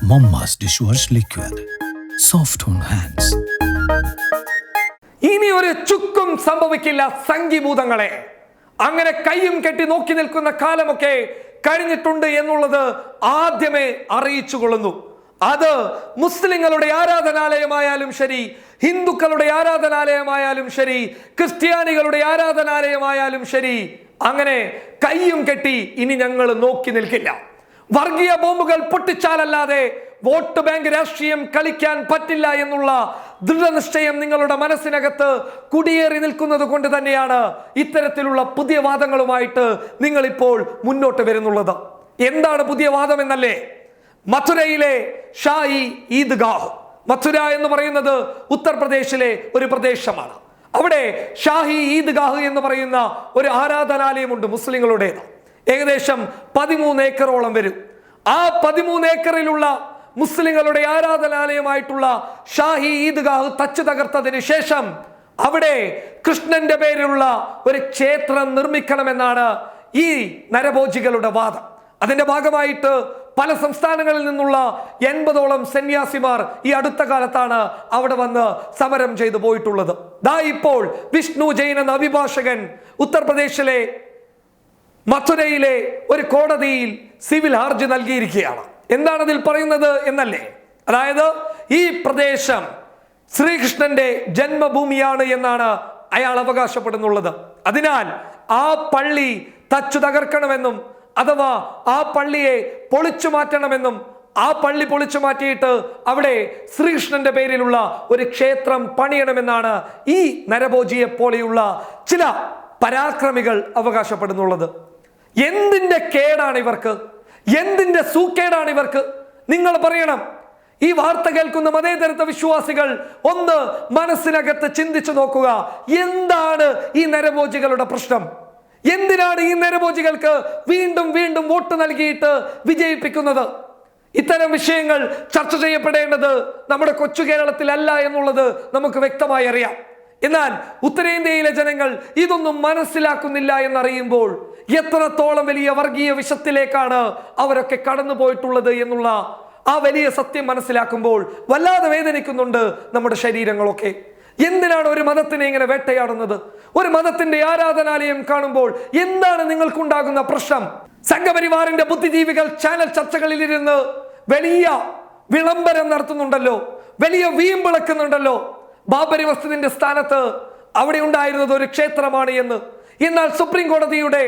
Mamma's dishwash liquid. Soft on hands. ഇനി ഒരു ചുക്കും സംഭവിക്കില്ല സംഘീഭൂതങ്ങളെ. അങ്ങനെ കയ്യും കെട്ടി നോക്കി നിൽക്കുന്ന കാലമൊക്കെ കഴിഞ്ഞിട്ടുണ്ട് എന്നുള്ളത് ആദ്യമേ അറിയിച്ചു കൊള്ളുന്നു. അത് മുസ്ലിങ്ങളുടെ ആരാധനാലയമായാലും ശരി, ഹിന്ദുക്കളുടെ ആരാധനാലയമായാലും ശരി, ക്രിസ്ത്യാനികളുടെ ആരാധനാലയമായാലും ശരി, അങ്ങനെ കയ്യും കെട്ടി ഇനി ഞങ്ങൾ നോക്കി നിൽക്കില്ല. വർഗീയ ബോംബുകൾ പൊട്ടിച്ചാലല്ലാതെ വോട്ട് ബാങ്ക് രാഷ്ട്രീയം കളിക്കാൻ പറ്റില്ല എന്നുള്ള ദൃഢനിശ്ചയം നിങ്ങളുടെ മനസ്സിനകത്ത് കുടിയേറി നിൽക്കുന്നത് കൊണ്ട് തന്നെയാണ് ഇത്തരത്തിലുള്ള പുതിയ വാദങ്ങളുമായിട്ട് നിങ്ങൾ ഇപ്പോൾ മുന്നോട്ട് വരുന്നുള്ളത്. എന്താണ് പുതിയ വാദം എന്നല്ലേ? മഥുരയിലെ ഷാഹി ഈദ്ഗാഹ്, മഥുര എന്ന് പറയുന്നത് ഉത്തർപ്രദേശിലെ ഒരു പ്രദേശമാണ്. അവിടെ ഷാഹി ഈദ്ഗാഹ് എന്ന് പറയുന്ന ഒരു ആരാധനാലയമുണ്ട് മുസ്ലിങ്ങളുടേത്. ഏകദേശം 13 ഏക്കറോളം വരും. ആ 13 ഏക്കറിലുള്ള മുസ്ലിങ്ങളുടെ ആരാധനാലയമായിട്ടുള്ള ഷാഹി ഈദ്ഗാഹ് തച്ചു തകർത്തതിന് ശേഷം അവിടെ കൃഷ്ണന്റെ പേരിലുള്ള ഒരു ക്ഷേത്രം നിർമ്മിക്കണമെന്നാണ് ഈ നരഭോജികളുടെ വാദം. അതിന്റെ ഭാഗമായിട്ട് പല സംസ്ഥാനങ്ങളിൽ നിന്നുള്ള 80ഓളം സന്യാസിമാർ ഈ അടുത്ത കാലത്താണ് അവിടെ വന്ന് സമരം ചെയ്തു പോയിട്ടുള്ളത്. ദാ ഇപ്പോൾ വിഷ്ണു ജെയിൻ എന്ന അഭിഭാഷകൻ ഉത്തർപ്രദേശിലെ മഥുരയിലെ ഒരു കോടതിയിൽ സിവിൽ ഹർജി നൽകിയിരിക്കുകയാണ്. എന്താണ് അതിൽ പറയുന്നത് എന്നല്ലേ? അതായത് ഈ പ്രദേശം ശ്രീകൃഷ്ണന്റെ ജന്മഭൂമിയാണ് എന്നാണ് അയാൾ അവകാശപ്പെടുന്നുള്ളത്. അതിനാൽ ആ പള്ളി തച്ചു തകർക്കണമെന്നും അഥവാ ആ പള്ളിയെ പൊളിച്ചു മാറ്റണമെന്നും ആ പള്ളി പൊളിച്ചു മാറ്റിയിട്ട് അവിടെ ശ്രീകൃഷ്ണന്റെ പേരിലുള്ള ഒരു ക്ഷേത്രം പണിയണമെന്നാണ് ഈ നരഭോജിയെ പോലെയുള്ള ചില പരാക്രമികൾ അവകാശപ്പെടുന്നുള്ളത്. എന്തിന്റെ കേടാണ് ഇവർക്ക്? എന്തിന്റെ സൂക്കേടാണ് ഇവർക്ക്? നിങ്ങൾ പറയണം. ഈ വാർത്ത കേൾക്കുന്ന മതേതരത്വ വിശ്വാസികൾ ഒന്ന് മനസ്സിനകത്ത് ചിന്തിച്ചു നോക്കുക. എന്താണ് ഈ നരഭോജികളുടെ പ്രശ്നം? എന്തിനാണ് ഈ നരഭോജികൾക്ക് വീണ്ടും വീണ്ടും വോട്ട് നൽകിയിട്ട് വിജയിപ്പിക്കുന്നത്? ഇത്തരം വിഷയങ്ങൾ ചർച്ച ചെയ്യപ്പെടേണ്ടത് നമ്മുടെ കൊച്ചു കേരളത്തിലല്ല എന്നുള്ളത് നമുക്ക് വ്യക്തമായി അറിയാം. എന്നാൽ ഉത്തരേന്ത്യയിലെ ജനങ്ങൾ ഇതൊന്നും മനസ്സിലാക്കുന്നില്ല എന്നറിയുമ്പോൾ എത്രത്തോളം വലിയ വർഗീയ വിഷത്തിലേക്കാണ് അവരൊക്കെ കടന്നു പോയിട്ടുള്ളത് എന്നുള്ള ആ വലിയ സത്യം മനസ്സിലാക്കുമ്പോൾ വല്ലാതെ വേദനിക്കുന്നുണ്ട് നമ്മുടെ ശരീരങ്ങളൊക്കെ. എന്തിനാണ് ഒരു മതത്തിനെ ഇങ്ങനെ വേട്ടയാടുന്നത്? ഒരു മതത്തിന്റെ ആരാധനാലയം കാണുമ്പോൾ എന്താണ് നിങ്ങൾക്കുണ്ടാകുന്ന പ്രശ്നം? സംഘപരിവാറിന്റെ ബുദ്ധിജീവികൾ ചാനൽ ചർച്ചകളിൽ ഇരുന്ന് വലിയ വിളംബരം നടത്തുന്നുണ്ടല്ലോ, വലിയ വീമ്പിളക്കുന്നുണ്ടല്ലോ. ബാബരി മസ്ജിദിന്റെ സ്ഥാനത്ത് അവിടെ ഉണ്ടായിരുന്നത് ഒരു ക്ഷേത്രമാണ് എന്ന്. എന്നാൽ സുപ്രീം കോടതിയുടെ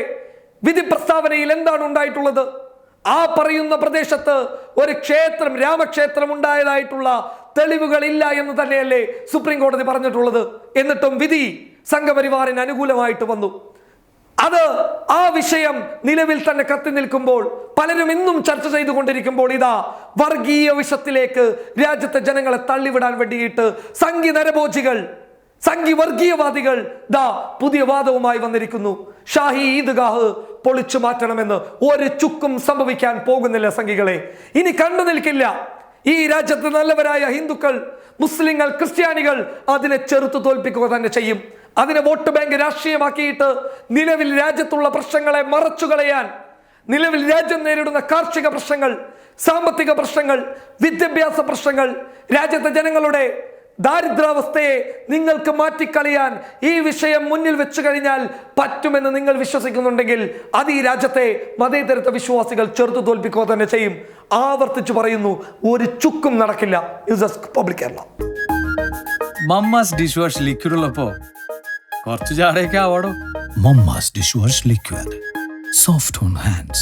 വിധി പ്രസ്താവനയിൽ എന്താണ് ഉണ്ടായിട്ടുള്ളത്? ആ പറയുന്ന പ്രദേശത്ത് ഒരു ക്ഷേത്രം, രാമക്ഷേത്രം ഉണ്ടായതായിട്ടുള്ള തെളിവുകൾ ഇല്ല എന്ന് തന്നെയല്ലേ സുപ്രീം കോടതി പറഞ്ഞിട്ടുള്ളത്. എന്നിട്ടും വിധി സംഘപരിവാറിന് അനുകൂലമായിട്ട് വന്നു. അത് ആ വിഷയം നിലവിൽ തന്നെ കത്തി നിൽക്കുമ്പോൾ, പലരും ഇന്നും ചർച്ച ചെയ്തുകൊണ്ടിരിക്കുമ്പോൾ ഇതാ വർഗീയ വിഷത്തിലേക്ക് രാജ്യത്തെ ജനങ്ങളെ തള്ളിവിടാൻ വേണ്ടിയിട്ട് സംഘി നരഭോജികൾ, സംഘി വർഗീയവാദികൾ ദാ പുതിയ വാദവുമായി വന്നിരിക്കുന്നു. ഷാഹി ഈദ്ഗാഹ് പൊളിച്ചു മാറ്റണമെന്ന്. ഒരു ചുക്കും സംഭവിക്കാൻ പോകുന്നില്ല സംഘികളെ. ഇനി കണ്ടു നിൽക്കില്ല. ഈ രാജ്യത്ത് നല്ലവരായ ഹിന്ദുക്കൾ, മുസ്ലിങ്ങൾ, ക്രിസ്ത്യാനികൾ അതിനെ ചെറുത്തു തോൽപ്പിക്കുക തന്നെ ചെയ്യും. അതിനെ വോട്ട് ബാങ്ക് രാഷ്ട്രീയമാക്കിയിട്ട് നിലവിൽ രാജ്യത്തുള്ള പ്രശ്നങ്ങളെ മറച്ചുകളയാൻ, നിലവിൽ രാജ്യം നേരിടുന്ന കാർഷിക പ്രശ്നങ്ങൾ, സാമ്പത്തിക പ്രശ്നങ്ങൾ, വിദ്യാഭ്യാസ പ്രശ്നങ്ങൾ, രാജ്യത്തെ ജനങ്ങളുടെ ദാരിദ്ര്യാവസ്ഥയെ നിങ്ങൾക്ക് മാറ്റിക്കളയാൻ ഈ വിഷയം മുന്നിൽ വെച്ചു കഴിഞ്ഞാൽ പറ്റുമെന്ന് നിങ്ങൾ വിശ്വസിക്കുന്നുണ്ടെങ്കിൽ അത് ഈ രാജ്യത്തെ മതേതരത്വ വിശ്വാസികൾ ചെറുത്തു തോൽപ്പിക്കുക തന്നെ ചെയ്യും. ആവർത്തിച്ചു പറയുന്നു, ഒരു ചുക്കും നടക്കില്ല. Public Kerala. Mamma's dish wash liquid ഉള്ളപ്പോ കുറച്ച് ചാടയൊക്കെ ആവാടോ. Mamma's dishwash liquid. Soft on hands.